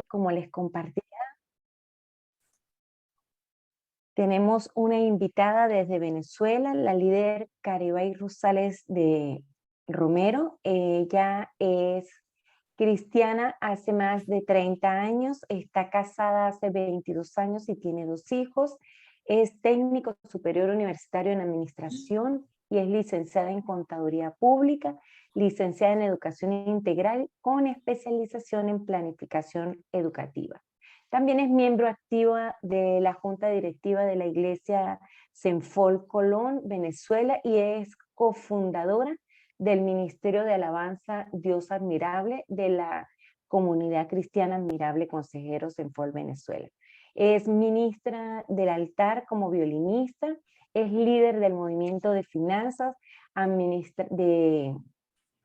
como les compartí, tenemos una invitada desde Venezuela, la líder Caribay Rosales de Romero. Ella es cristiana hace más de 30 años, está casada hace 22 años y tiene 2 hijos. Es técnico superior universitario en administración y es licenciada en contaduría pública, licenciada en educación integral con especialización en planificación educativa. También es miembro activa de la Junta Directiva de la Iglesia Senfol Colón, Venezuela, y es cofundadora del Ministerio de Alabanza Dios Admirable de la Comunidad Cristiana Admirable Consejeros Senfol, Venezuela. Es ministra del altar como violinista, es líder del movimiento de finanzas,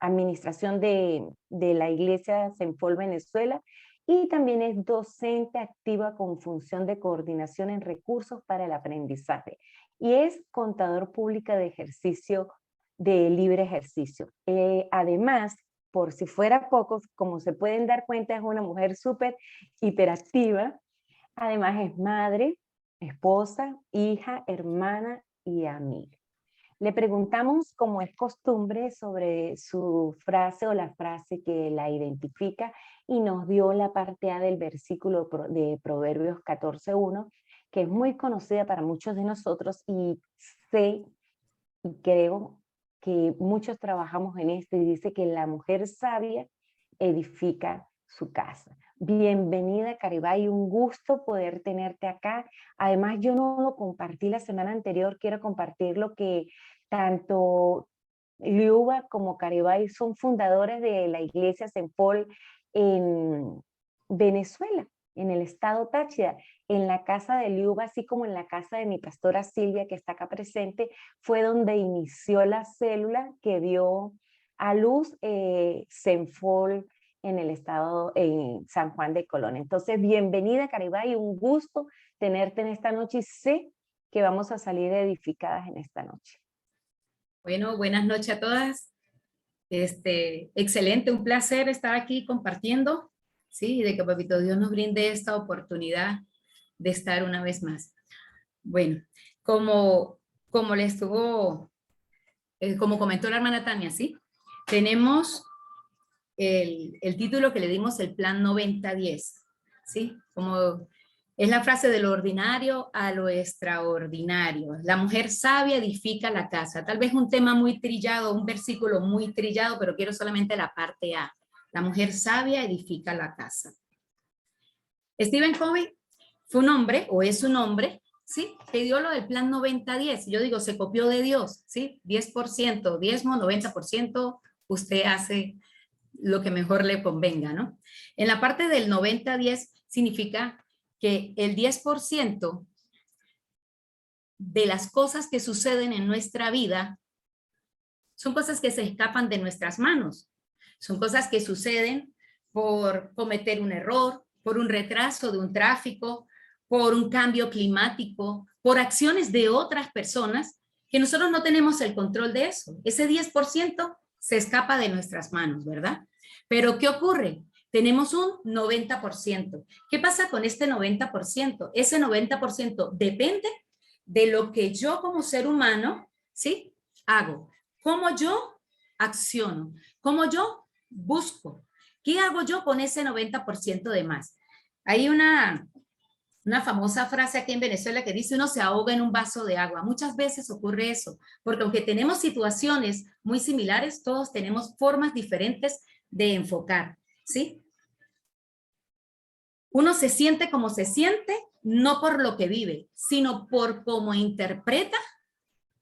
administración de la Iglesia Senfol, Venezuela, y también es docente activa con función de coordinación en recursos para el aprendizaje y es contador pública de ejercicio de libre ejercicio. Además, por si fuera poco, como se pueden dar cuenta, es una mujer súper hiperactiva. Además es madre, esposa, hija, hermana y amiga. Le preguntamos, como es costumbre, sobre su frase o la frase que la identifica y nos dio la parte A del versículo de Proverbios 14:1, que es muy conocida para muchos de nosotros y sé y creo que muchos trabajamos en esto, y dice que la mujer sabia edifica su casa. Bienvenida, Caribay, un gusto poder tenerte acá. Además, yo no lo compartí la semana anterior, quiero compartir lo que tanto Liuba como Caribay son fundadores de la iglesia Senfol en Venezuela, en el estado Táchira. En la casa de Liuba, así como en la casa de mi pastora Silvia, que está acá presente, fue donde inició la célula que dio a luz Senfol en el estado, en San Juan de Colón. Entonces, bienvenida, Caribay, un gusto tenerte en esta noche y sé que vamos a salir edificadas en esta noche. Bueno, buenas noches a todas. Excelente, un placer estar aquí compartiendo, ¿sí? De que Papito Dios nos brinde esta oportunidad de estar una vez más. Bueno, como comentó la hermana Tania, ¿sí? Tenemos el título que le dimos, el Plan 90-10, ¿sí? Como es la frase de lo ordinario a lo extraordinario. La mujer sabia edifica la casa. Tal vez un tema muy trillado, un versículo muy trillado, pero quiero solamente la parte A. La mujer sabia edifica la casa. Stephen Covey fue un hombre, o es un hombre, ¿sí? Que dio lo del plan 90-10. Yo digo, se copió de Dios, ¿sí? 10%, diezmo, 90%, usted hace lo que mejor le convenga, ¿no? En la parte del 90-10 significa que el 10% de las cosas que suceden en nuestra vida son cosas que se escapan de nuestras manos. Son cosas que suceden por cometer un error, por un retraso de un tráfico, por un cambio climático, por acciones de otras personas que nosotros no tenemos el control de eso. Ese 10% se escapa de nuestras manos, ¿verdad? Pero ¿qué ocurre? Tenemos un 90%. ¿Qué pasa con este 90%? Ese 90% depende de lo que yo como ser humano, ¿sí? Hago. ¿Cómo yo acciono? ¿Cómo yo busco? ¿Qué hago yo con ese 90% de más? Hay una famosa frase aquí en Venezuela que dice: uno se ahoga en un vaso de agua. Muchas veces ocurre eso, porque aunque tenemos situaciones muy similares, todos tenemos formas diferentes de enfocar, ¿sí? Uno se siente como se siente, no por lo que vive, sino por cómo interpreta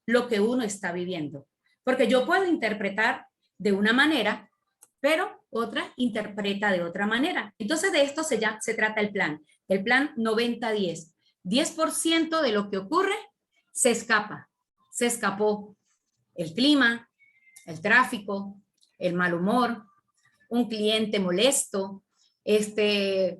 lo que uno está viviendo. Porque yo puedo interpretar de una manera, pero otra interpreta de otra manera. Entonces de esto se trata el plan 90-10. 10% de lo que ocurre se escapa. Se escapó el clima, el tráfico, el mal humor, un cliente molesto,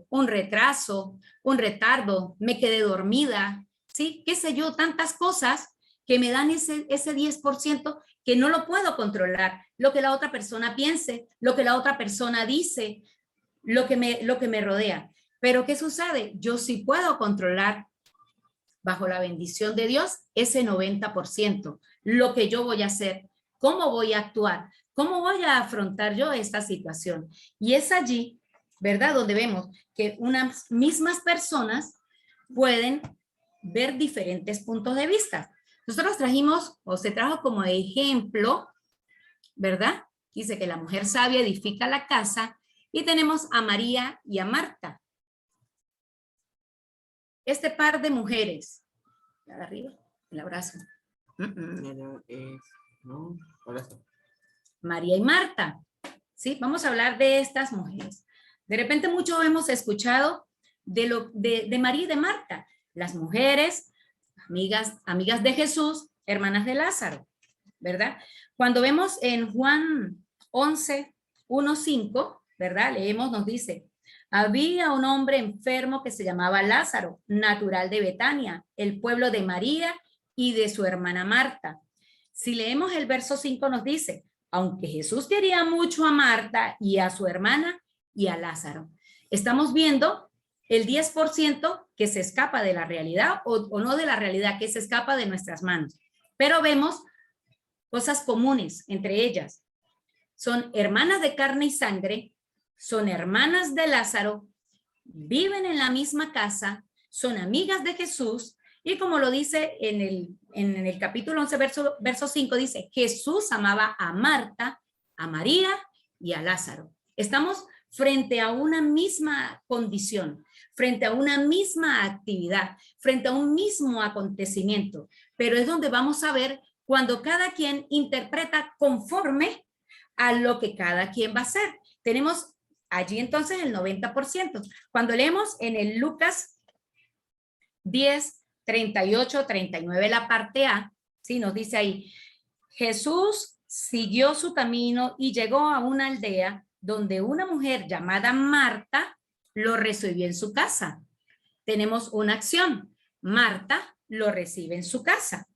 un retraso, un retardo, me quedé dormida, ¿sí? Qué sé yo, tantas cosas que me dan ese 10% que no lo puedo controlar. Lo que la otra persona piense, lo que la otra persona dice, lo que me rodea. Pero ¿qué sucede? Yo sí puedo controlar, bajo la bendición de Dios, ese 90%, lo que yo voy a hacer, cómo voy a actuar, cómo voy a afrontar yo esta situación. Y es allí, ¿verdad?, donde vemos que unas mismas personas pueden ver diferentes puntos de vista. Nosotros trajimos, o se trajo como ejemplo, ¿verdad? Dice que la mujer sabia edifica la casa, y tenemos a María y a Marta. Este par de mujeres, la de arriba, el abrazo. No, abrazo. María y Marta, ¿sí? Vamos a hablar de estas mujeres. De repente mucho hemos escuchado de María y de Marta, las mujeres, amigas de Jesús, hermanas de Lázaro, ¿verdad? Cuando vemos en Juan 11, 1, 5, ¿verdad? Leemos, nos dice, había un hombre enfermo que se llamaba Lázaro, natural de Betania, el pueblo de María y de su hermana Marta. Si leemos el verso 5 nos dice, aunque Jesús quería mucho a Marta y a su hermana y a Lázaro. Estamos viendo el 10% que se escapa de la realidad o no de la realidad, que se escapa de nuestras manos. Pero vemos cosas comunes entre ellas. Son hermanas de carne y sangre, son hermanas de Lázaro, viven en la misma casa, son amigas de Jesús, y como lo dice en el capítulo 11, verso 5, dice, Jesús amaba a Marta, a María y a Lázaro. Estamos frente a una misma condición, frente a una misma actividad, frente a un mismo acontecimiento, pero es donde vamos a ver cuando cada quien interpreta conforme a lo que cada quien va a hacer. Tenemos allí entonces el 90%. Cuando leemos en el Lucas 10, 38, 39, la parte A, ¿sí? Nos dice ahí, Jesús siguió su camino y llegó a una aldea donde una mujer llamada Marta lo recibió en su casa. Tenemos una acción. Marta lo recibe en su casa.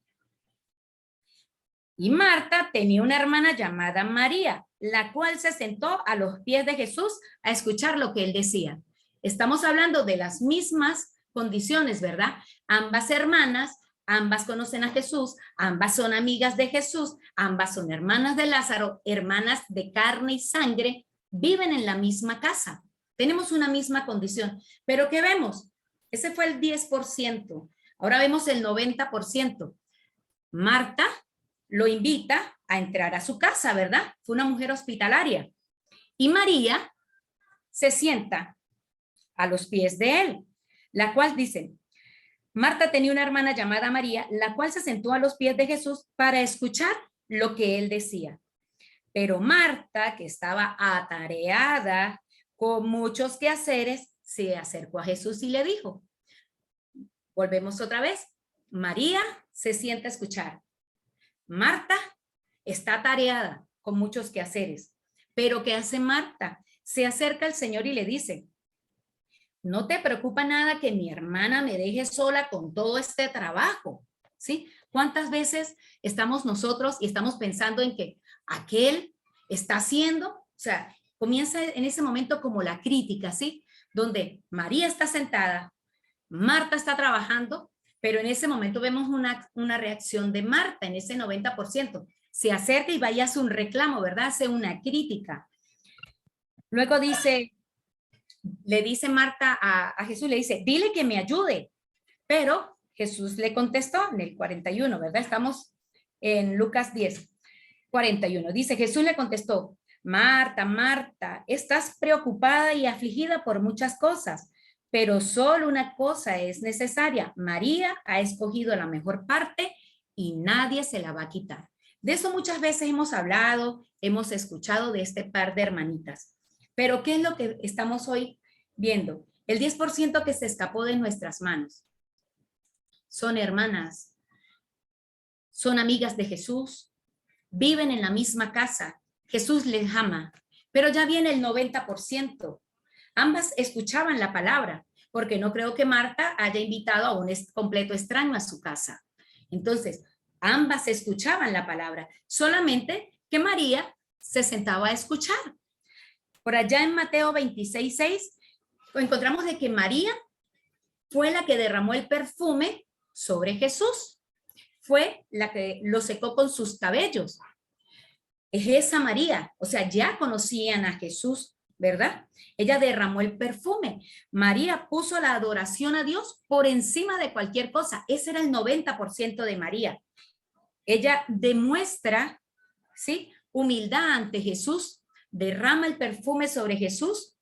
Y Marta tenía una hermana llamada María, la cual se sentó a los pies de Jesús a escuchar lo que él decía. Estamos hablando de las mismas condiciones, ¿verdad? Ambas hermanas, ambas conocen a Jesús, ambas son amigas de Jesús, ambas son hermanas de Lázaro, hermanas de carne y sangre, viven en la misma casa. Tenemos una misma condición. ¿Pero qué vemos? Ese fue el 10%. Ahora vemos el 90%. Marta lo invita a entrar a su casa, ¿verdad? Fue una mujer hospitalaria. Y María se sienta a los pies de él, la cual dice, Marta tenía una hermana llamada María, la cual se sentó a los pies de Jesús para escuchar lo que él decía. Pero Marta, que estaba atareada con muchos quehaceres, se acercó a Jesús y le dijo, volvemos otra vez, María se sienta a escuchar. Marta está atareada con muchos quehaceres, pero ¿qué hace Marta? Se acerca al Señor y le dice, no te preocupa nada que mi hermana me deje sola con todo este trabajo, ¿sí? ¿Cuántas veces estamos nosotros y estamos pensando en que aquel está haciendo? O sea, comienza en ese momento como la crítica, ¿sí? Donde María está sentada, Marta está trabajando, pero en ese momento vemos una reacción de Marta, en ese 90%. Se acerca y vaya a hacer un reclamo, ¿verdad? Hace una crítica. Luego le dice Marta a Jesús, le dice, dile que me ayude. Pero Jesús le contestó en el 41, ¿verdad? Estamos en Lucas 10, 41. Dice, Jesús le contestó, Marta, Marta, estás preocupada y afligida por muchas cosas, pero solo una cosa es necesaria. María ha escogido la mejor parte y nadie se la va a quitar. De eso muchas veces hemos hablado, hemos escuchado de este par de hermanitas. Pero ¿qué es lo que estamos hoy viendo? El 10% que se escapó de nuestras manos. Son hermanas, son amigas de Jesús, viven en la misma casa, Jesús les ama, pero ya viene el 90%. Ambas escuchaban la palabra, porque no creo que Marta haya invitado a un completo extraño a su casa. Entonces, ambas escuchaban la palabra, solamente que María se sentaba a escuchar. Por allá en Mateo 26:6 encontramos de que María fue la que derramó el perfume sobre Jesús. Fue la que lo secó con sus cabellos. Es esa María, o sea, ya conocían a Jesús, ¿verdad? Ella derramó el perfume. María puso la adoración a Dios por encima de cualquier cosa. Ese era el 90% de María. Ella demuestra, ¿sí?, humildad ante Jesús, derrama el perfume sobre Jesús,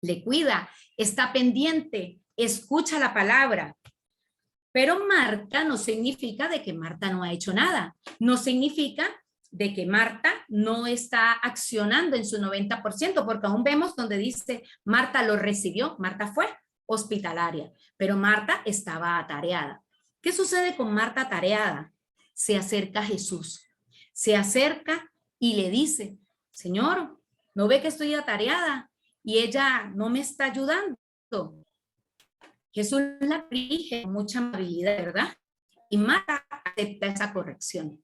le cuida, está pendiente, escucha la palabra. Pero Marta no significa de que Marta no ha hecho nada. No significa de que Marta no está accionando en su 90%, porque aún vemos donde dice Marta lo recibió, Marta fue hospitalaria, pero Marta estaba atareada. ¿Qué sucede con Marta atareada? Se acerca a Jesús, se acerca y le dice, Señor, ¿no ve que estoy atareada? Y ella no me está ayudando. Jesús la corrige con mucha amabilidad, ¿verdad? Y Marta acepta esa corrección.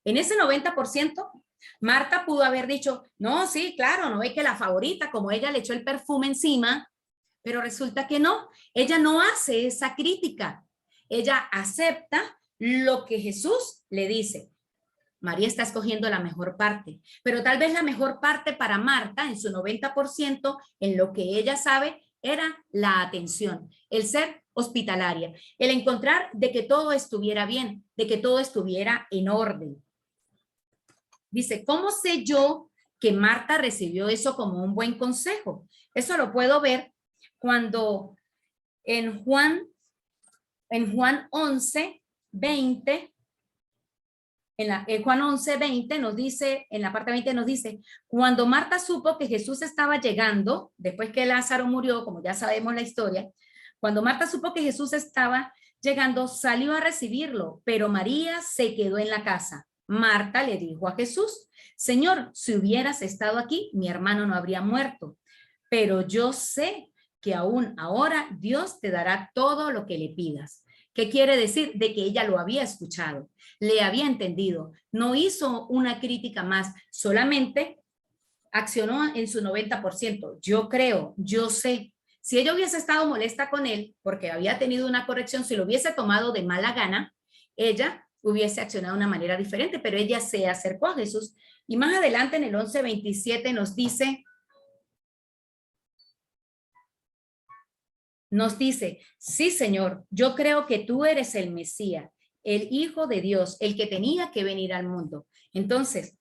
En ese 90%, Marta pudo haber dicho, no, sí, claro, no ve que la favorita, como ella le echó el perfume encima, pero resulta que no, ella no hace esa crítica. Ella acepta lo que Jesús le dice. María está escogiendo la mejor parte, pero tal vez la mejor parte para Marta, en su 90%, en lo que ella sabe, era la atención, el ser hospitalaria, el encontrar de que todo estuviera bien, de que todo estuviera en orden. Dice, ¿cómo sé yo que Marta recibió eso como un buen consejo? Eso lo puedo ver cuando en Juan 11:20, en Juan 11:20 nos dice, en la parte 20 nos dice, cuando Marta supo que Jesús estaba llegando, después que Lázaro murió, como ya sabemos la historia, cuando Marta supo que Jesús estaba llegando, salió a recibirlo, pero María se quedó en la casa. Marta le dijo a Jesús, Señor, si hubieras estado aquí, mi hermano no habría muerto, pero yo sé que aún ahora Dios te dará todo lo que le pidas. ¿Qué quiere decir? De que ella lo había escuchado, le había entendido, no hizo una crítica más, solamente accionó en su 90%. Yo creo, yo sé. Si ella hubiese estado molesta con él porque había tenido una corrección, si lo hubiese tomado de mala gana, ella hubiese accionado de una manera diferente, pero ella se acercó a Jesús. Y más adelante en el 11:27 nos dice, sí, Señor, yo creo que tú eres el Mesías, el Hijo de Dios, el que tenía que venir al mundo. Entonces,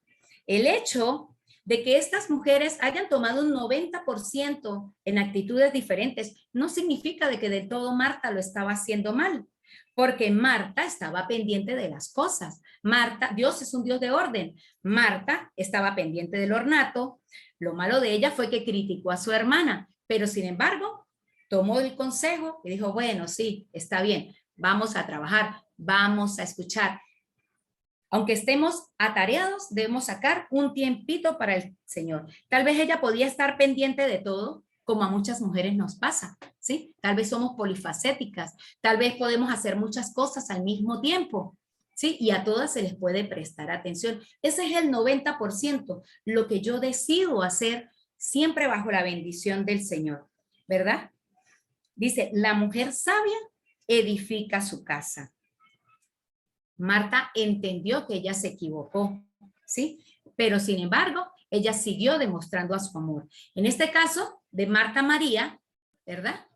el hecho de que estas mujeres hayan tomado un 90% en actitudes diferentes no significa de que de todo Marta lo estaba haciendo mal, porque Marta estaba pendiente de las cosas. Marta, Dios es un Dios de orden. Marta estaba pendiente del ornato. Lo malo de ella fue que criticó a su hermana, pero sin embargo, tomó el consejo y dijo, bueno, sí, está bien, vamos a trabajar, vamos a escuchar. Aunque estemos atareados, debemos sacar un tiempito para el Señor. Tal vez ella podía estar pendiente de todo, como a muchas mujeres nos pasa, ¿sí? Tal vez somos polifacéticas, tal vez podemos hacer muchas cosas al mismo tiempo, ¿sí? Y a todas se les puede prestar atención. Ese es el 90%, lo que yo decido hacer siempre bajo la bendición del Señor, ¿verdad? Dice, la mujer sabia edifica su casa. Marta entendió que ella se equivocó, ¿sí? Pero sin embargo, ella siguió demostrando a su amor. En este caso, de Marta María, ¿verdad?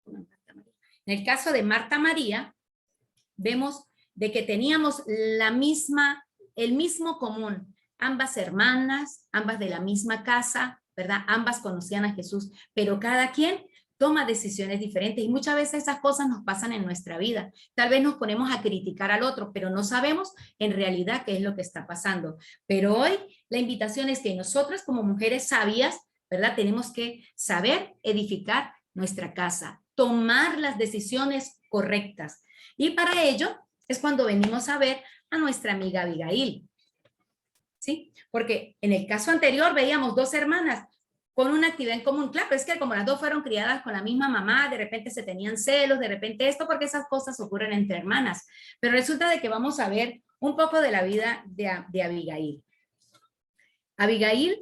En el caso de Marta María, vemos de que teníamos el mismo común. Ambas hermanas, ambas de la misma casa, ¿verdad? Ambas conocían a Jesús, pero cada quien toma decisiones diferentes y muchas veces esas cosas nos pasan en nuestra vida. Tal vez nos ponemos a criticar al otro, pero no sabemos en realidad qué es lo que está pasando. Pero hoy la invitación es que nosotras como mujeres sabias, ¿verdad? Tenemos que saber edificar nuestra casa, tomar las decisiones correctas. Y para ello es cuando venimos a ver a nuestra amiga Abigail, ¿sí? Porque en el caso anterior veíamos dos hermanas con una actividad en común. Claro, es que como las dos fueron criadas con la misma mamá, de repente se tenían celos, de repente esto, porque esas cosas ocurren entre hermanas. Pero resulta de que vamos a ver un poco de la vida de Abigail. Abigail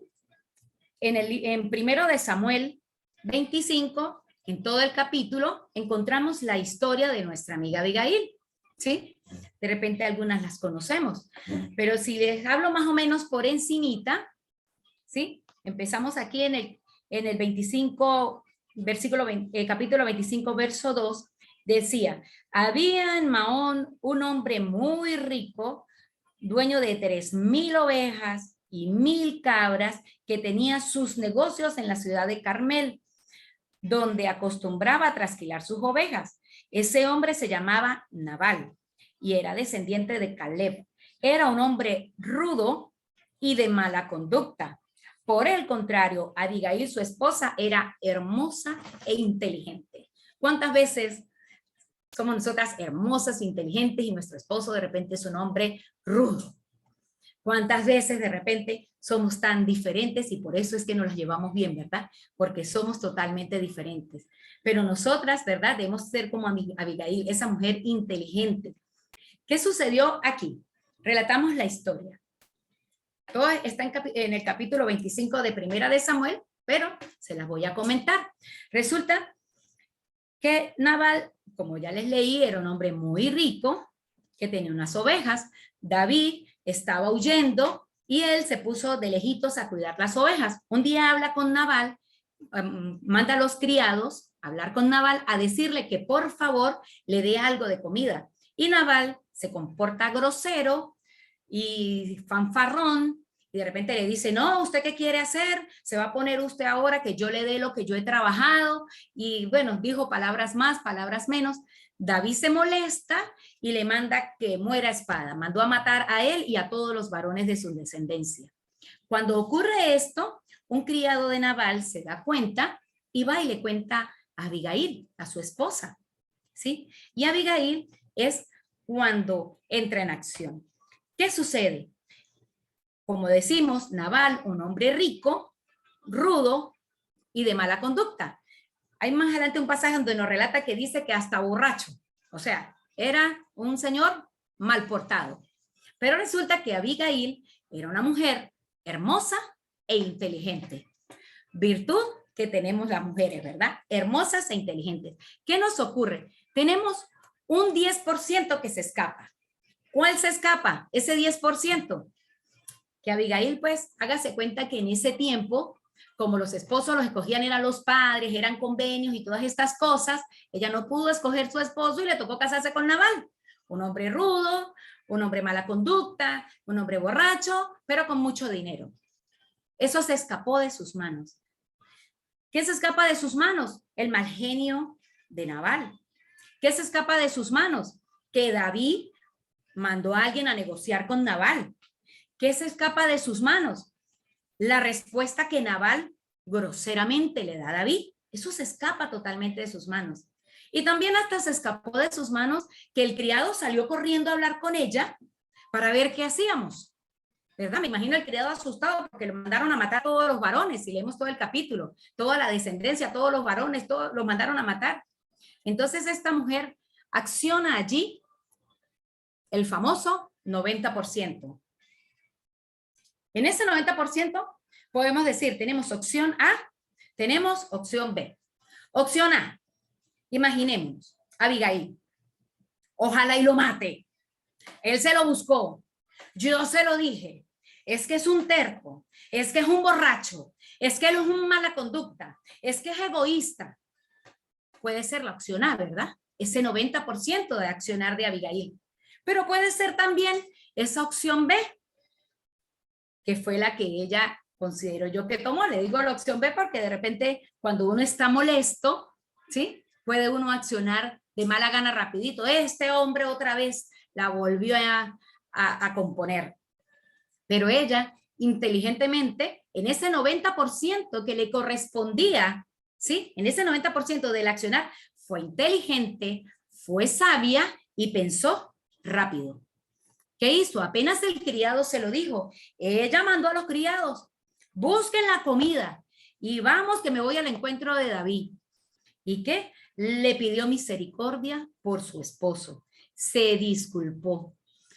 en primero de Samuel 25, en todo el capítulo, encontramos la historia de nuestra amiga Abigail, ¿sí? De repente algunas las conocemos, pero si les hablo más o menos por encimita, ¿sí? Empezamos aquí en el 25, capítulo 25, verso 2, decía, había en Maón un hombre muy rico, dueño de 3,000 ovejas y 1,000 cabras, que tenía sus negocios en la ciudad de Carmel, donde acostumbraba a trasquilar sus ovejas. Ese hombre se llamaba Nabal y era descendiente de Caleb. Era un hombre rudo y de mala conducta. Por el contrario, Abigail, su esposa, era hermosa e inteligente. ¿Cuántas veces somos nosotras hermosas, inteligentes y nuestro esposo de repente es un hombre rudo? ¿Cuántas veces de repente somos tan diferentes y por eso es que nos las llevamos bien, ¿verdad? Porque somos totalmente diferentes. Pero nosotras, ¿verdad? Debemos ser como Abigail, esa mujer inteligente. ¿Qué sucedió aquí? Relatamos la historia. Todo está en el capítulo 25 de Primera de Samuel, pero se las voy a comentar. Resulta que Nabal, como ya les leí, era un hombre muy rico, que tenía unas ovejas. David estaba huyendo y él se puso de lejitos a cuidar las ovejas. Un día habla con Nabal, manda a los criados a hablar con Nabal, a decirle que por favor le dé algo de comida. Y Nabal se comporta grosero y fanfarrón, y de repente le dice, no, ¿usted qué quiere hacer? Se va a poner usted ahora que yo le dé lo que yo he trabajado. Y bueno, dijo palabras más, palabras menos. David se molesta y le manda que muera a espada. Mandó a matar a él y a todos los varones de su descendencia. Cuando ocurre esto, un criado de Nabal se da cuenta y va y le cuenta a Abigail, a su esposa, ¿sí? Y Abigail es cuando entra en acción. ¿Qué sucede? Como decimos, Nabal, un hombre rico, rudo y de mala conducta. Hay más adelante un pasaje donde nos relata que dice que hasta borracho. O sea, era un señor mal portado. Pero resulta que Abigail era una mujer hermosa e inteligente. Virtud que tenemos las mujeres, ¿verdad? Hermosas e inteligentes. ¿Qué nos ocurre? Tenemos un 10% que se escapa. ¿Cuál se escapa? Ese 10%. Que Abigail, pues, hágase cuenta que en ese tiempo, como los esposos los escogían eran los padres, eran convenios y todas estas cosas, ella no pudo escoger su esposo y le tocó casarse con Nabal, un hombre rudo, un hombre mala conducta, un hombre borracho, pero con mucho dinero. Eso se escapó de sus manos. ¿Qué se escapa de sus manos? El mal genio de Nabal. ¿Qué se escapa de sus manos? Que David mandó a alguien a negociar con Nabal. ¿Qué se escapa de sus manos? La respuesta que Nabal groseramente le da a David. Eso se escapa totalmente de sus manos. Y también hasta se escapó de sus manos que el criado salió corriendo a hablar con ella para ver qué hacíamos. ¿Verdad? Me imagino el criado asustado porque lo mandaron a matar a todos los varones, si leemos todo el capítulo, toda la descendencia, todos los varones, todos los mandaron a matar. Entonces esta mujer acciona allí el famoso 90%. En ese 90% podemos decir, tenemos opción A, tenemos opción B. Opción A, imaginemos, Abigail, ojalá y lo mate. Él se lo buscó, yo se lo dije, es que es un terco, es que es un borracho, es que él es una mala conducta, es que es egoísta. Puede ser la opción A, ¿verdad? Ese 90% de accionar de Abigail. Pero puede ser también esa opción B, que fue la que ella considero yo que tomó. Le digo la opción B porque de repente cuando uno está molesto, ¿sí? Puede uno accionar de mala gana rapidito. Este hombre otra vez la volvió a componer. Pero ella, inteligentemente, en ese 90% que le correspondía, ¿sí? En ese 90% del accionar, fue inteligente, fue sabia y pensó rápido. ¿Qué hizo? Apenas el criado se lo dijo, ella mandó a los criados, busquen la comida y vamos que me voy al encuentro de David. ¿Y qué? Le pidió misericordia por su esposo. Se disculpó.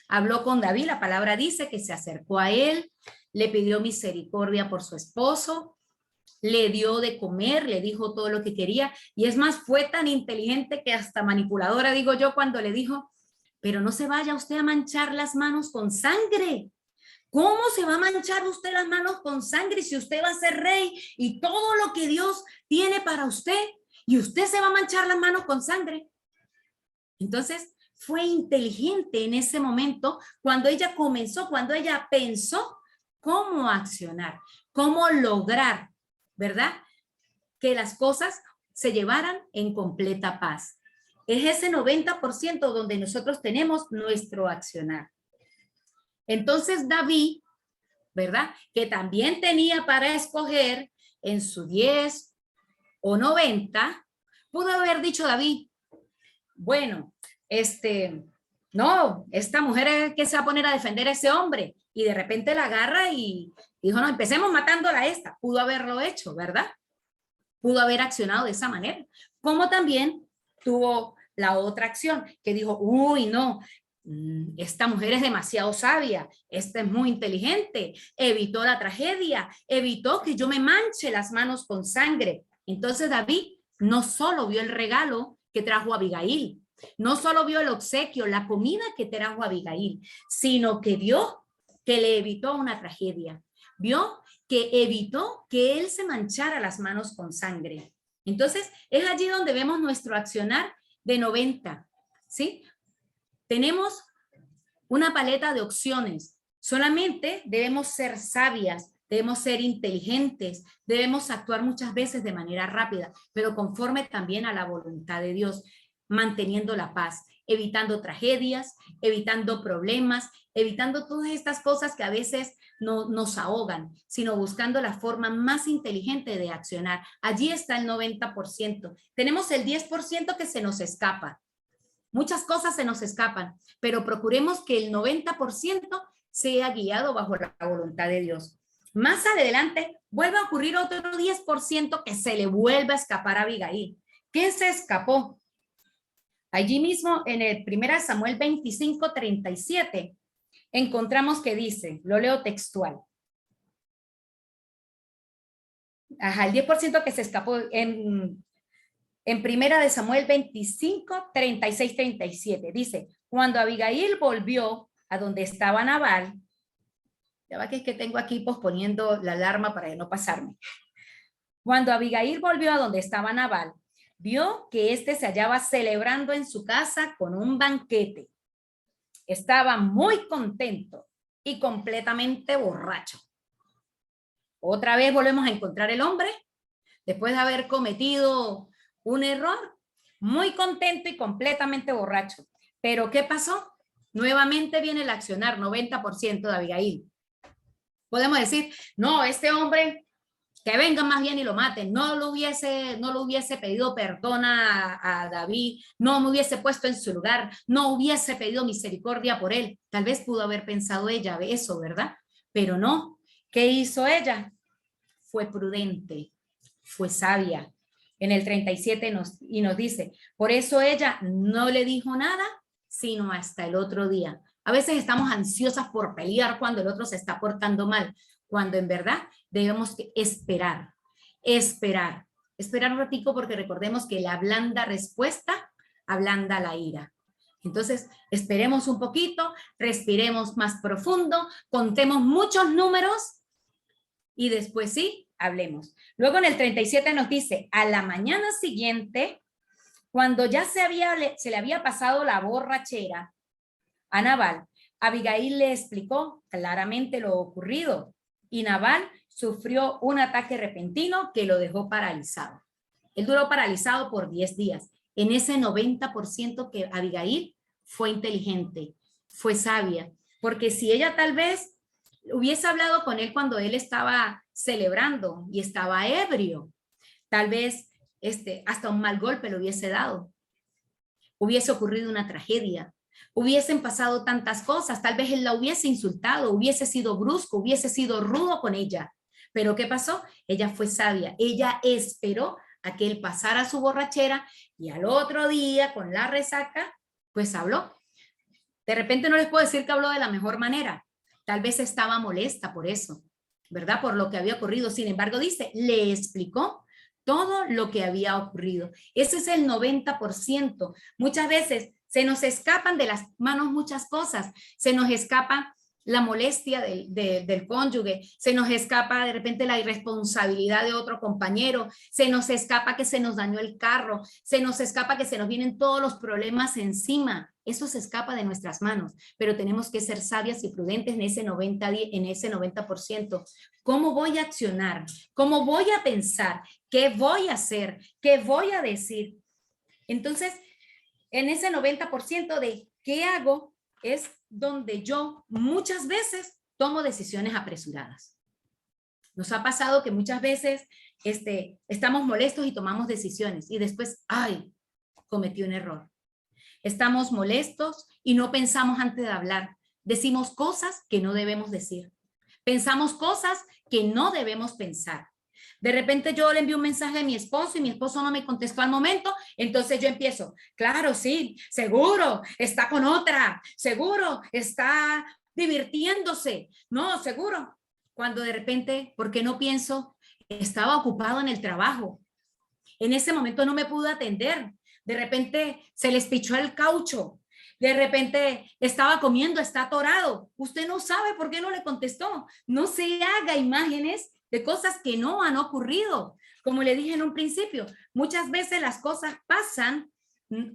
Habló con David, la palabra dice que se acercó a él, le pidió misericordia por su esposo le dio de comer, le dijo todo lo que quería, y es más, fue tan inteligente que hasta manipuladora, digo yo, cuando le dijo, pero no se vaya usted a manchar las manos con sangre. ¿Cómo se va a manchar usted las manos con sangre si usted va a ser rey y todo lo que Dios tiene para usted y usted se va a manchar las manos con sangre? Entonces, fue inteligente en ese momento cuando ella comenzó, cuando ella pensó cómo accionar, cómo lograr, ¿verdad? Que las cosas se llevaran en completa paz. Es ese 90% donde nosotros tenemos nuestro accionar. Entonces David, ¿verdad? Que también tenía para escoger en su 10 o 90, pudo haber dicho David, bueno, no, esta mujer es que se va a poner a defender a ese hombre, y de repente la agarra y dijo, no, empecemos matándola a esta. Pudo haberlo hecho, ¿verdad? Pudo haber accionado de esa manera. Como también tuvo la otra acción, que dijo, uy, no, esta mujer es demasiado sabia, esta es muy inteligente, evitó la tragedia, evitó que yo me manche las manos con sangre. Entonces David no solo vio el regalo que trajo Abigail, no solo vio el obsequio, la comida que trajo Abigail, sino que vio que le evitó una tragedia, vio que evitó que él se manchara las manos con sangre. Entonces es allí donde vemos nuestro accionar de 90, ¿sí? Tenemos una paleta de opciones. Solamente debemos ser sabias, debemos ser inteligentes, debemos actuar muchas veces de manera rápida, pero conforme también a la voluntad de Dios, manteniendo la paz, evitando tragedias, evitando problemas, evitando todas estas cosas que a veces no, nos ahogan, sino buscando la forma más inteligente de accionar. Allí está el 90%. Tenemos el 10% que se nos escapa. Muchas cosas se nos escapan, pero procuremos que el 90% sea guiado bajo la voluntad de Dios. Más adelante vuelve a ocurrir otro 10% que se le vuelve a escapar a Abigail. ¿Qué se escapó? Allí mismo en el 1 Samuel 25:37 encontramos que dice, lo leo textual. Ajá, el 10% que se escapó en 1 Samuel 25:36-37 dice, cuando Abigail volvió a donde estaba Nabal, ya va que es que tengo aquí posponiendo la alarma para no pasarme. Cuando Abigail volvió a donde estaba Nabal, vio que éste se hallaba celebrando en su casa con un banquete. Estaba muy contento y completamente borracho. Otra vez volvemos a encontrar el hombre, después de haber cometido un error, muy contento y completamente borracho. Pero ¿qué pasó? Nuevamente viene el accionar, 90% de Abigail. Podemos decir, no, este hombre, que vengan más bien y lo maten, no lo hubiese pedido perdón a David, no me hubiese puesto en su lugar, no hubiese pedido misericordia por él. Tal vez pudo haber pensado ella eso, ¿verdad? Pero no. ¿Qué hizo ella? Fue prudente, fue sabia. En el 37 nos dice, por eso ella no le dijo nada, sino hasta el otro día. A veces estamos ansiosas por pelear cuando el otro se está portando mal, cuando en verdad debemos esperar un ratico, porque recordemos que la blanda respuesta ablanda la ira. Entonces, esperemos un poquito, respiremos más profundo, contemos muchos números y después sí, hablemos. Luego en el 37 nos dice, a la mañana siguiente, cuando ya se le había pasado la borrachera a Nabal, Abigail le explicó claramente lo ocurrido y Nabal sufrió un ataque repentino que lo dejó paralizado. Él duró paralizado por 10 días. En ese 90% que Abigail fue inteligente, fue sabia, porque si ella tal vez hubiese hablado con él cuando él estaba celebrando y estaba ebrio, tal vez hasta un mal golpe le hubiese dado, hubiese ocurrido una tragedia, hubiesen pasado tantas cosas, tal vez él la hubiese insultado, hubiese sido brusco, hubiese sido rudo con ella. Pero ¿qué pasó? Ella fue sabia, ella esperó a que él pasara su borrachera y al otro día con la resaca, pues habló. De repente no les puedo decir que habló de la mejor manera, tal vez estaba molesta por eso, ¿verdad? Por lo que había ocurrido. Sin embargo, dice, le explicó todo lo que había ocurrido. Ese es el 90%. Muchas veces se nos escapan de las manos muchas cosas. Se nos escapa la molestia del cónyuge, se nos escapa de repente la irresponsabilidad de otro compañero, se nos escapa que se nos dañó el carro, se nos escapa que se nos vienen todos los problemas encima. Eso se escapa de nuestras manos, pero tenemos que ser sabias y prudentes en ese 90%. ¿Cómo voy a accionar? ¿Cómo voy a pensar? ¿Qué voy a hacer? ¿Qué voy a decir? Entonces, en ese 90% de ¿qué hago? Es donde yo muchas veces tomo decisiones apresuradas. Nos ha pasado que muchas veces estamos molestos y tomamos decisiones y después, ¡ay! Cometí un error. Estamos molestos y no pensamos antes de hablar. Decimos cosas que no debemos decir. Pensamos cosas que no debemos pensar. De repente yo le envío un mensaje a mi esposo y mi esposo no me contestó al momento, entonces yo empiezo, claro, sí, seguro, está con otra, seguro, está divirtiéndose, no, seguro. Cuando de repente, ¿por qué no pienso? Estaba ocupado en el trabajo. En ese momento no me pudo atender. De repente se les pichó el caucho. De repente estaba comiendo, está atorado. Usted no sabe por qué no le contestó. No se haga imágenes de cosas que no han ocurrido. Como le dije en un principio, muchas veces las cosas pasan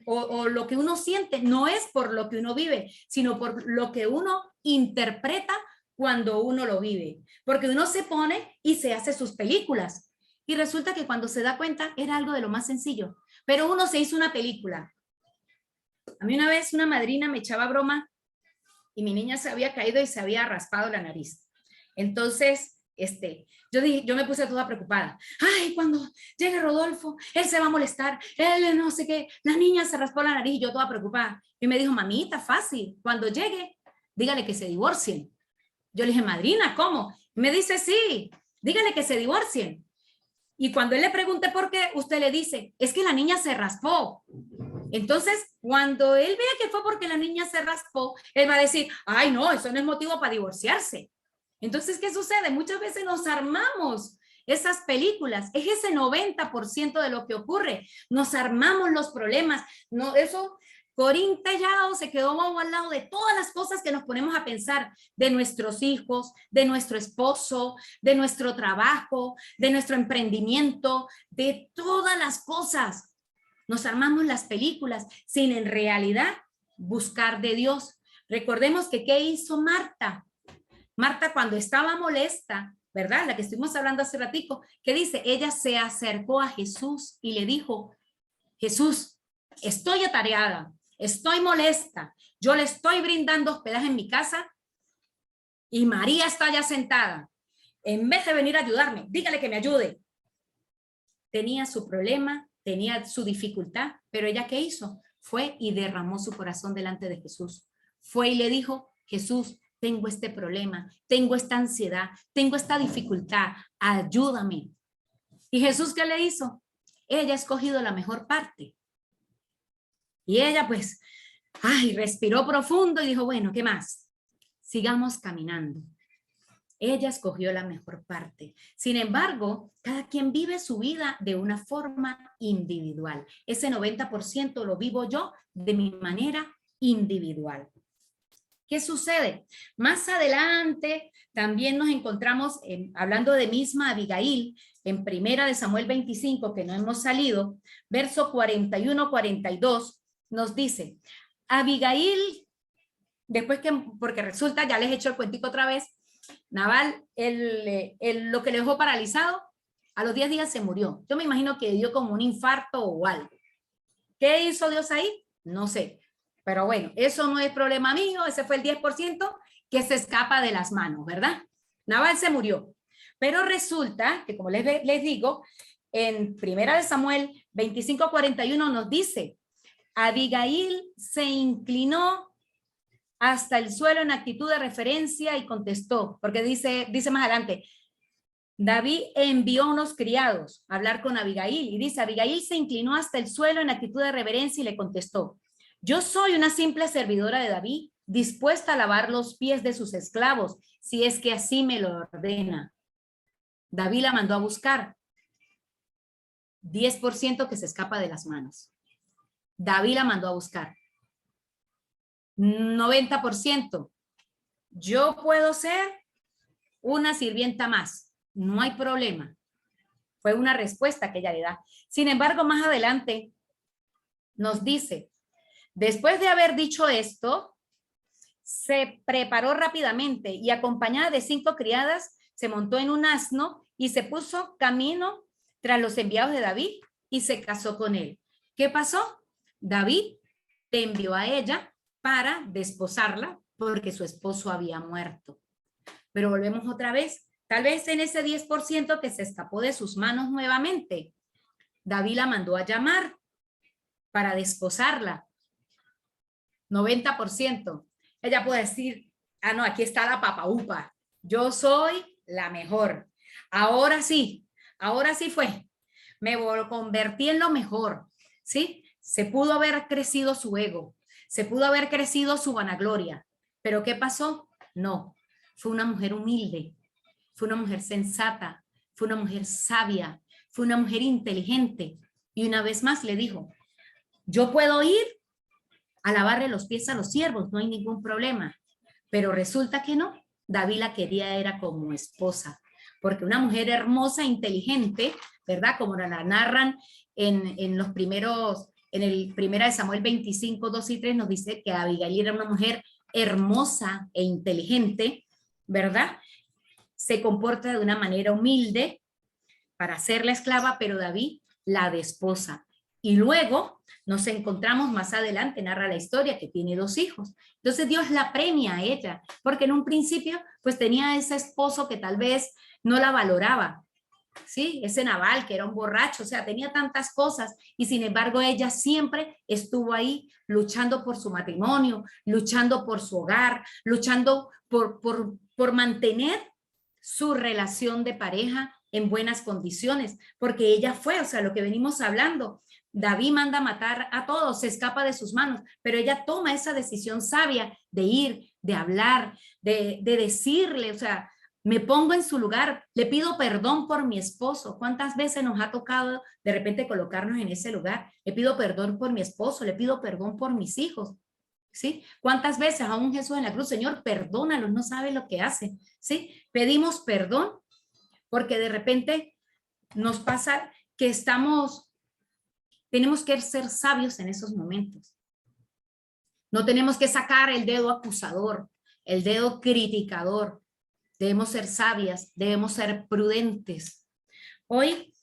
o lo que uno siente no es por lo que uno vive, sino por lo que uno interpreta cuando uno lo vive. Porque uno se pone y se hace sus películas. Y resulta que cuando se da cuenta era algo de lo más sencillo. Pero uno se hizo una película. A mí una vez una madrina me echaba broma y mi niña se había caído y se había raspado la nariz. Entonces, yo me puse toda preocupada. Ay, cuando llegue Rodolfo, él se va a molestar, él no sé qué. La niña se raspó la nariz y yo toda preocupada. Y me dijo, mamita, fácil, cuando llegue, dígale que se divorcien. Yo le dije, madrina, ¿cómo? Me dice, sí, dígale que se divorcien. Y cuando él le pregunte por qué, usted le dice, es que la niña se raspó. Entonces, cuando él vea que fue porque la niña se raspó, él va a decir, ay, no, eso no es motivo para divorciarse. Entonces, ¿qué sucede? Muchas veces nos armamos esas películas. Es ese 90% de lo que ocurre. Nos armamos los problemas. No, eso, Corín Tellado se quedó al lado de todas las cosas que nos ponemos a pensar de nuestros hijos, de nuestro esposo, de nuestro trabajo, de nuestro emprendimiento, de todas las cosas. Nos armamos las películas sin en realidad buscar de Dios. Recordemos que ¿qué hizo Marta? Marta cuando estaba molesta, ¿verdad? La que estuvimos hablando hace ratico, ¿qué dice? Ella se acercó a Jesús y le dijo, Jesús, estoy atareada, estoy molesta, yo le estoy brindando hospedaje en mi casa y María está ya sentada. En vez de venir a ayudarme, dígale que me ayude. Tenía su problema, tenía su dificultad, pero ella ¿qué hizo? Fue y derramó su corazón delante de Jesús. Fue y le dijo, Jesús, tengo este problema, tengo esta ansiedad, tengo esta dificultad, ayúdame. ¿Y Jesús qué le hizo? Ella ha escogido la mejor parte. Y ella pues, respiró profundo y dijo, bueno, ¿qué más? Sigamos caminando. Ella escogió la mejor parte. Sin embargo, cada quien vive su vida de una forma individual. Ese 90% lo vivo yo de mi manera individual. ¿Qué sucede? Más adelante también nos encontramos, hablando de misma Abigail, en 1 Samuel 25, que no hemos salido, verso 41-42, nos dice, Abigail, después que, porque resulta, ya les he hecho el cuentico otra vez, Nabal, lo que le dejó paralizado, a los 10 días se murió. Yo me imagino que dio como un infarto o algo. ¿Qué hizo Dios ahí? No sé. Pero bueno, eso no es problema mío, ese fue el 10% que se escapa de las manos, ¿verdad? Nabal se murió. Pero resulta que, como les digo, en 1 Samuel 25:41 nos dice, Abigail se inclinó hasta el suelo en actitud de referencia y contestó, porque dice más adelante, David envió unos criados a hablar con Abigail y dice, Abigail se inclinó hasta el suelo en actitud de reverencia y le contestó, yo soy una simple servidora de David, dispuesta a lavar los pies de sus esclavos, si es que así me lo ordena. David la mandó a buscar. 10% que se escapa de las manos. David la mandó a buscar. 90%. Yo puedo ser una sirvienta más. No hay problema. Fue una respuesta que ella le da. Sin embargo, más adelante nos dice, después de haber dicho esto, se preparó rápidamente y acompañada de 5 criadas, se montó en un asno y se puso camino tras los enviados de David y se casó con él. ¿Qué pasó? David le envió a ella para desposarla porque su esposo había muerto. Pero volvemos otra vez, tal vez en ese 10% que se escapó de sus manos nuevamente, David la mandó a llamar para desposarla. 90%. Ella puede decir, ah, no, aquí está la papaupa. Yo soy la mejor. Ahora sí fue. Me convertí en lo mejor, ¿sí? Se pudo haber crecido su ego, se pudo haber crecido su vanagloria. ¿Pero qué pasó? No, fue una mujer humilde, fue una mujer sensata, fue una mujer sabia, fue una mujer inteligente. Y una vez más le dijo, yo puedo ir a lavarle los pies a los siervos, no hay ningún problema. Pero resulta que no, David la quería era como esposa, porque una mujer hermosa, inteligente, ¿verdad? Como la narran en los primeros, en el primera de Samuel 25, 2 y 3 nos dice que Abigail era una mujer hermosa e inteligente, ¿verdad? Se comporta de una manera humilde para ser la esclava, pero David la desposa. Y luego nos encontramos más adelante, narra la historia, que tiene 2 hijos. Entonces Dios la premia a ella, porque en un principio pues tenía ese esposo que tal vez no la valoraba, ¿sí? Ese Nabal que era un borracho, o sea, tenía tantas cosas y sin embargo ella siempre estuvo ahí luchando por su matrimonio, luchando por su hogar, luchando por mantener su relación de pareja en buenas condiciones, porque ella fue, o sea, lo que venimos hablando, David manda matar a todos, se escapa de sus manos, pero ella toma esa decisión sabia de ir, de hablar, de decirle, o sea, me pongo en su lugar, le pido perdón por mi esposo. ¿Cuántas veces nos ha tocado de repente colocarnos en ese lugar? Le pido perdón por mi esposo, le pido perdón por mis hijos, ¿sí? ¿Cuántas veces aún Jesús en la cruz, Señor, perdónalos, no sabe lo que hace, ¿sí? Pedimos perdón porque de repente nos pasa que tenemos que ser sabios en esos momentos. No tenemos que sacar el dedo acusador, el dedo criticador. Debemos ser sabias, debemos ser prudentes. Hoy,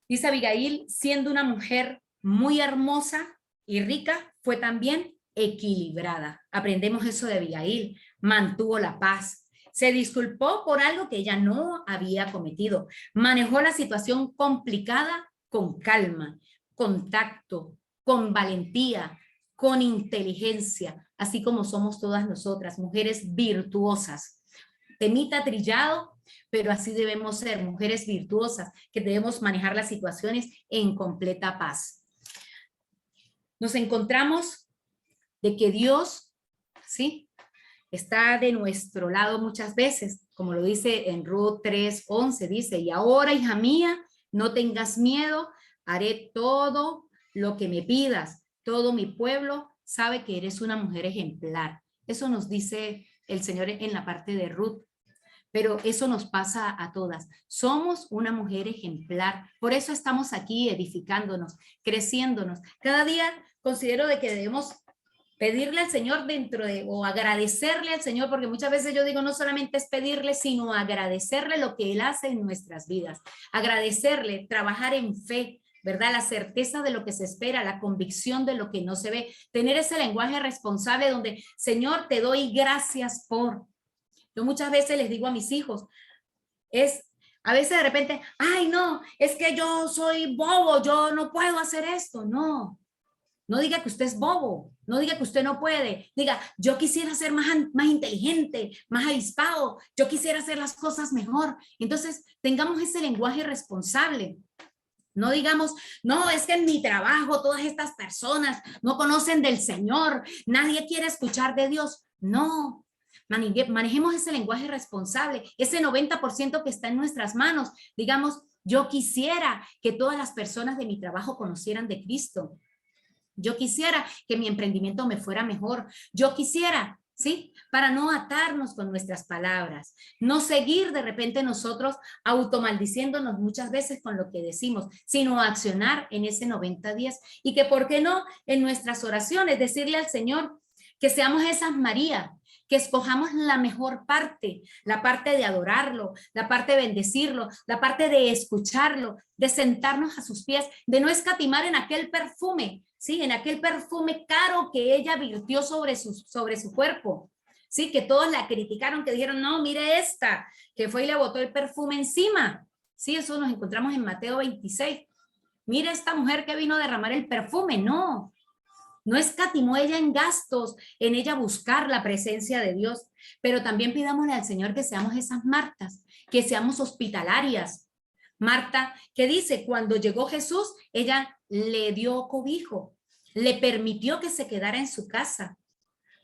dice Abigail, siendo una mujer muy hermosa y rica, fue también equilibrada. Aprendemos eso de Abigail, mantuvo la paz, se disculpó por algo que ella no había cometido, manejó la situación complicada con calma, con tacto, con valentía, con inteligencia, así como somos todas nosotras, mujeres virtuosas. Temita trillado, pero así debemos ser, mujeres virtuosas, que debemos manejar las situaciones en completa paz. Nos encontramos de que Dios, ¿sí?, está de nuestro lado muchas veces, como lo dice en Ruth 3:11, dice, y ahora, hija mía, no tengas miedo, haré todo lo que me pidas. Todo mi pueblo sabe que eres una mujer ejemplar. Eso nos dice el Señor en la parte de Ruth. Pero eso nos pasa a todas. Somos una mujer ejemplar. Por eso estamos aquí edificándonos, creciéndonos. Cada día considero de que debemos pedirle al Señor o agradecerle al Señor, porque muchas veces yo digo, no solamente es pedirle, sino agradecerle lo que Él hace en nuestras vidas. Agradecerle, trabajar en fe, ¿verdad? La certeza de lo que se espera, la convicción de lo que no se ve. Tener ese lenguaje responsable donde, Señor, te doy gracias por... Yo muchas veces les digo a mis hijos, a veces de repente, ay no, es que yo soy bobo, yo no puedo hacer esto. No diga que usted es bobo, no diga que usted no puede, diga, yo quisiera ser más inteligente, más avispado, yo quisiera hacer las cosas mejor. Entonces, tengamos ese lenguaje responsable. No digamos, no, es que en mi trabajo todas estas personas no conocen del Señor, nadie quiere escuchar de Dios. No, Manejemos ese lenguaje responsable, ese 90% que está en nuestras manos. Digamos, yo quisiera que todas las personas de mi trabajo conocieran de Cristo. Yo quisiera que mi emprendimiento me fuera mejor. Yo quisiera, ¿sí? Para no atarnos con nuestras palabras, no seguir de repente nosotros automaldiciéndonos muchas veces con lo que decimos, sino accionar en ese 90-10 y que, ¿por qué no? En nuestras oraciones decirle al Señor que seamos esas María, que escojamos la mejor parte, la parte de adorarlo, la parte de bendecirlo, la parte de escucharlo, de sentarnos a sus pies, de no escatimar en aquel perfume, ¿sí? En aquel perfume caro que ella virtió sobre su cuerpo, ¿sí? Que todos la criticaron, que dijeron, no, mire esta, que fue y le botó el perfume encima, ¿sí? Eso nos encontramos en Mateo 26. Mire esta mujer que vino a derramar el perfume, no. No escatimó ella en gastos, en ella buscar la presencia de Dios, pero también pidámosle al Señor que seamos esas Martas, que seamos hospitalarias. Marta, que dice, cuando llegó Jesús, ella le dio cobijo, le permitió que se quedara en su casa.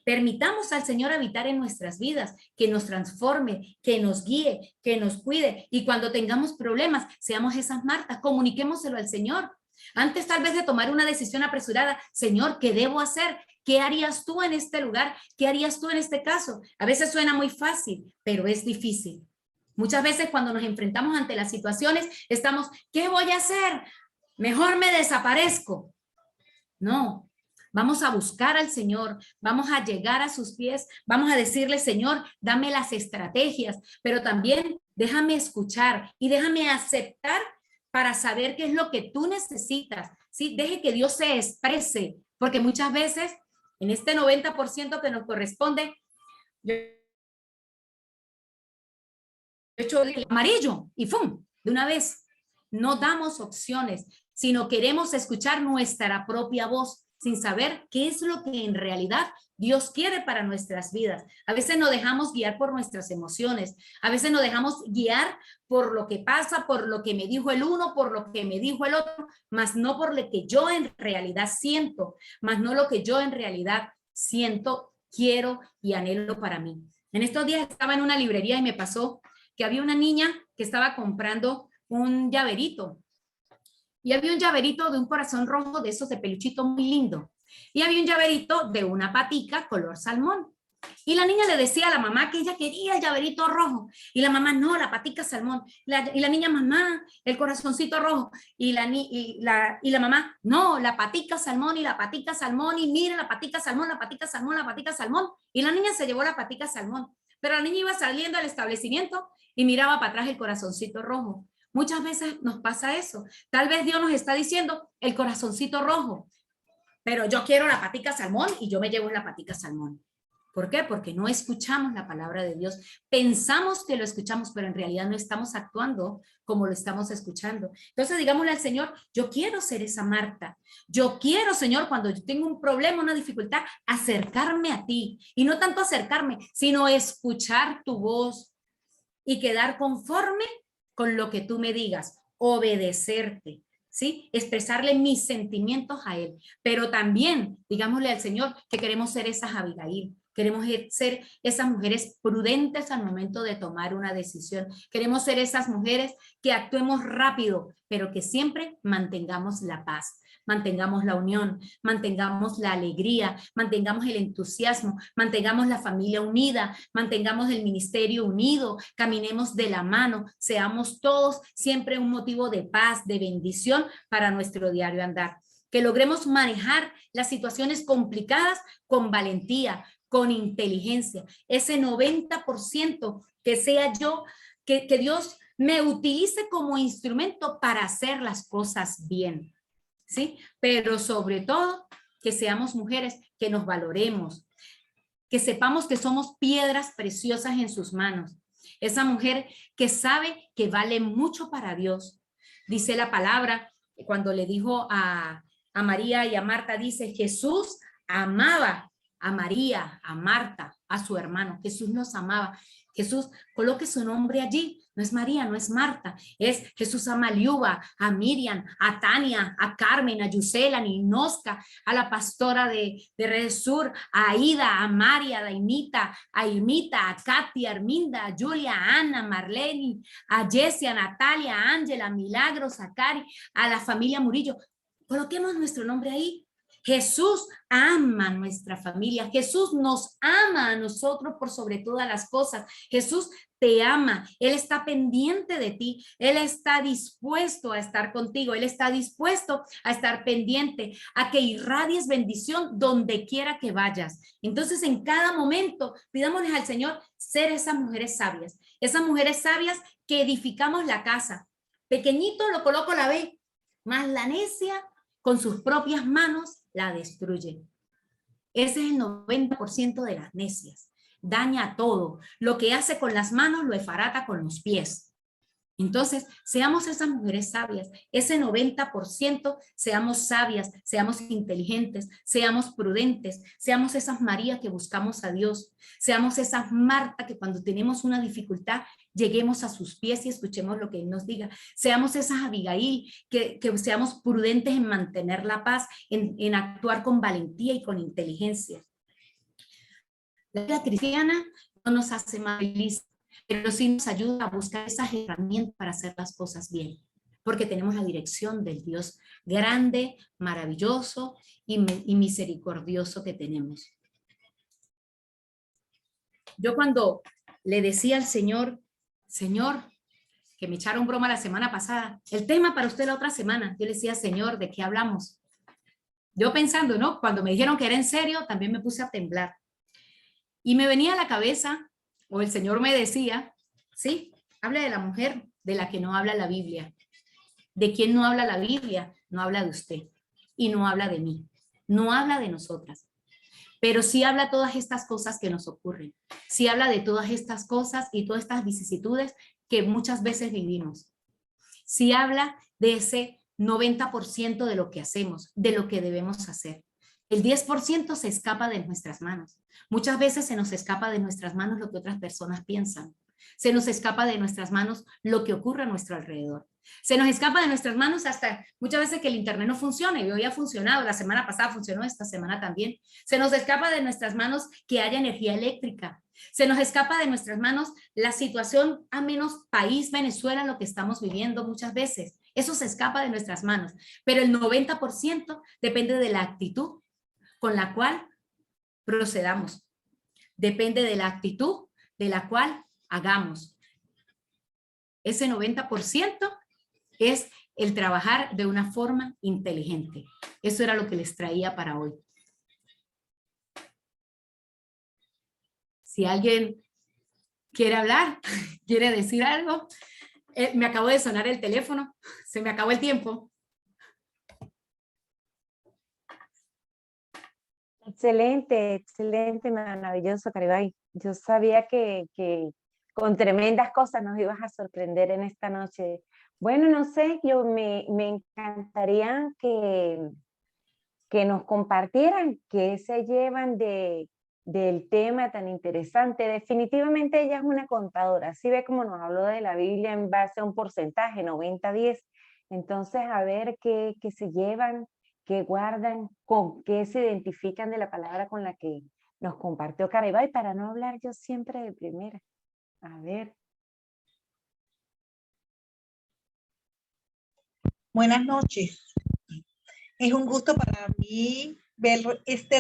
Permitamos al Señor habitar en nuestras vidas, que nos transforme, que nos guíe, que nos cuide, y cuando tengamos problemas, seamos esas Martas, comuniquémoselo al Señor. Antes tal vez de tomar una decisión apresurada, Señor, ¿qué debo hacer? ¿Qué harías tú en este lugar? ¿Qué harías tú en este caso? A veces suena muy fácil, pero es difícil. Muchas veces cuando nos enfrentamos ante las situaciones, estamos, ¿qué voy a hacer? Mejor me desaparezco. No, vamos a buscar al Señor, vamos a llegar a sus pies, vamos a decirle, Señor, dame las estrategias, pero también déjame escuchar y déjame aceptar para saber qué es lo que tú necesitas, ¿sí? Deje que Dios se exprese, porque muchas veces en este 90% que nos corresponde, yo he hecho el amarillo y ¡fum! De una vez. No damos opciones, sino queremos escuchar nuestra propia voz sin saber qué es lo que en realidad Dios quiere para nuestras vidas. A veces nos dejamos guiar por nuestras emociones, a veces nos dejamos guiar por lo que pasa, por lo que me dijo el uno, por lo que me dijo el otro, más no por lo que yo en realidad siento, más no lo que yo en realidad siento, quiero y anhelo para mí. En estos días estaba en una librería y me pasó que había una niña que estaba comprando un llaverito. Y había un llaverito de un corazón rojo de esos de peluchito muy lindo. Y había un llaverito de una patica color salmón. Y la niña le decía a la mamá que ella quería el llaverito rojo. Y la mamá, no, la patica salmón. Y la niña, mamá, el corazoncito rojo. Y la mamá, no, la patica salmón y la patica salmón. Y mire la patica salmón, la patica salmón, la patica salmón. Y la niña se llevó la patica salmón. Pero la niña iba saliendo al establecimiento y miraba para atrás el corazoncito rojo. Muchas veces nos pasa eso. Tal vez Dios nos está diciendo el corazoncito rojo, pero yo quiero la patica salmón y yo me llevo la patica salmón. ¿Por qué? Porque no escuchamos la palabra de Dios. Pensamos que lo escuchamos, pero en realidad no estamos actuando como lo estamos escuchando. Entonces, digámosle al Señor, yo quiero ser esa Marta. Yo quiero, Señor, cuando yo tengo un problema, una dificultad, acercarme a ti. Y no tanto acercarme, sino escuchar tu voz y quedar conforme con lo que tú me digas, obedecerte, ¿sí? Expresarle mis sentimientos a Él, pero también, digámosle al Señor que queremos ser esas Abigail, queremos ser esas mujeres prudentes al momento de tomar una decisión, queremos ser esas mujeres que actuemos rápido, pero que siempre mantengamos la paz. Mantengamos la unión, mantengamos la alegría, mantengamos el entusiasmo, mantengamos la familia unida, mantengamos el ministerio unido, caminemos de la mano, seamos todos siempre un motivo de paz, de bendición para nuestro diario andar. Que logremos manejar las situaciones complicadas con valentía, con inteligencia. Ese 90% que sea yo, que Dios me utilice como instrumento para hacer las cosas bien. ¿Sí? Pero sobre todo que seamos mujeres que nos valoremos, que sepamos que somos piedras preciosas en sus manos. Esa mujer que sabe que vale mucho para Dios. Dice la palabra, cuando le dijo a María y a Marta, dice, Jesús amaba a María, a Marta, a su hermano. Jesús los amaba. Jesús, coloque su nombre allí, No es María, no es Marta, es Jesús ama a Liuba, a Miriam, a Tania, a Carmen, a Yusela, a Ninosca, a la pastora de Red Sur, a Aida, a María, a Dainita, a Irmita, a Katy, a Arminda, a Julia, a Ana, a Marlene, a Jessie, a Natalia, a Ángela, a Milagros, a Cari, a la familia Murillo. Coloquemos nuestro nombre ahí. Jesús ama a nuestra familia. Jesús nos ama a nosotros por sobre todas las cosas. Jesús te ama. Él está pendiente de ti. Él está dispuesto a estar contigo. Él está dispuesto a estar pendiente, a que irradies bendición donde quiera que vayas. Entonces, en cada momento, pidámosles al Señor ser esas mujeres sabias que edificamos la casa. Pequeñito lo coloco la B, más la necia con sus propias manos la destruye. Ese es el 90% de las necias. Daña todo. Lo que hace con las manos lo esfarata con los pies. Entonces, seamos esas mujeres sabias. Ese 90%, seamos sabias, seamos inteligentes, seamos prudentes, seamos esas María que buscamos a Dios, seamos esas Marta que cuando tenemos una dificultad lleguemos a sus pies y escuchemos lo que Él nos diga. Seamos esas Abigail que seamos prudentes en mantener la paz, en actuar con valentía y con inteligencia. La vida cristiana no nos hace más felices, pero sí nos ayuda a buscar esas herramientas para hacer las cosas bien, porque tenemos la dirección del Dios grande, maravilloso y misericordioso que tenemos. Yo cuando le decía al Señor, Señor, que me echaron broma la semana pasada, el tema para usted la otra semana, yo le decía, Señor, ¿de qué hablamos? Yo pensando, ¿no? Cuando me dijeron que era en serio, también me puse a temblar. Y me venía a la cabeza, o el Señor me decía, sí, habla de la mujer de la que no habla la Biblia. ¿De quién no habla la Biblia? No habla de usted y no habla de mí, no habla de nosotras. Pero sí habla todas estas cosas que nos ocurren. Sí habla de todas estas cosas y todas estas vicisitudes que muchas veces vivimos. Sí habla de ese 90% de lo que hacemos, de lo que debemos hacer. El 10% se escapa de nuestras manos. Muchas veces se nos escapa de nuestras manos lo que otras personas piensan. Se nos escapa de nuestras manos lo que ocurre a nuestro alrededor. Se nos escapa de nuestras manos hasta muchas veces que el internet no funcione. Y hoy ha funcionado, la semana pasada funcionó, esta semana también. Se nos escapa de nuestras manos que haya energía eléctrica. Se nos escapa de nuestras manos la situación a menos país, Venezuela, lo que estamos viviendo muchas veces. Eso se escapa de nuestras manos. Pero el 90% depende de la actitud con la cual procedamos. Depende de la actitud de la cual hagamos. Ese 90% es el trabajar de una forma inteligente. Eso era lo que les traía para hoy. Si alguien quiere hablar, quiere decir algo, me acabó de sonar el teléfono, se me acabó el tiempo. Excelente, excelente, maravilloso, Caribay. Yo sabía que con tremendas cosas nos ibas a sorprender en esta noche. Bueno, no sé, me encantaría que nos compartieran qué se llevan del tema tan interesante. Definitivamente ella es una contadora, así ve como nos habló de la Biblia en base a un porcentaje, 90-10. Entonces, a ver qué se llevan, qué guardan, con qué se identifican de la palabra con la que nos compartió Caribay, para no hablar yo siempre de primera. A ver. Buenas noches. Es un gusto para mí ver este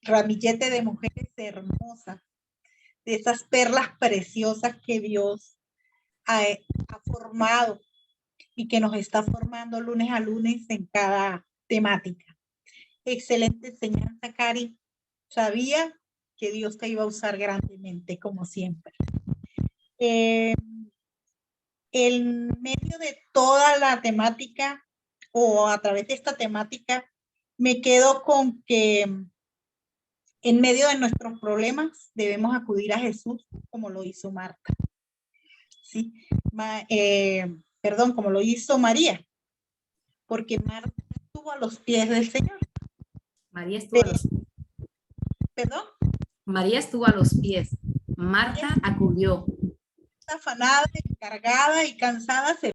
ramillete de mujeres hermosas, de esas perlas preciosas que Dios ha formado y que nos está formando lunes a lunes en cada temática. Excelente enseñanza, Cari. Sabía que Dios te iba a usar grandemente, como siempre. En medio de toda la temática, o a través de esta temática, me quedo con que en medio de nuestros problemas debemos acudir a Jesús, como lo hizo Marta. ¿Sí? Como lo hizo María, porque Marta estuvo a los pies del Señor. María estuvo a los pies. ¿Perdón? María estuvo a los pies. Marta acudió. Afanada de recargada y cansada se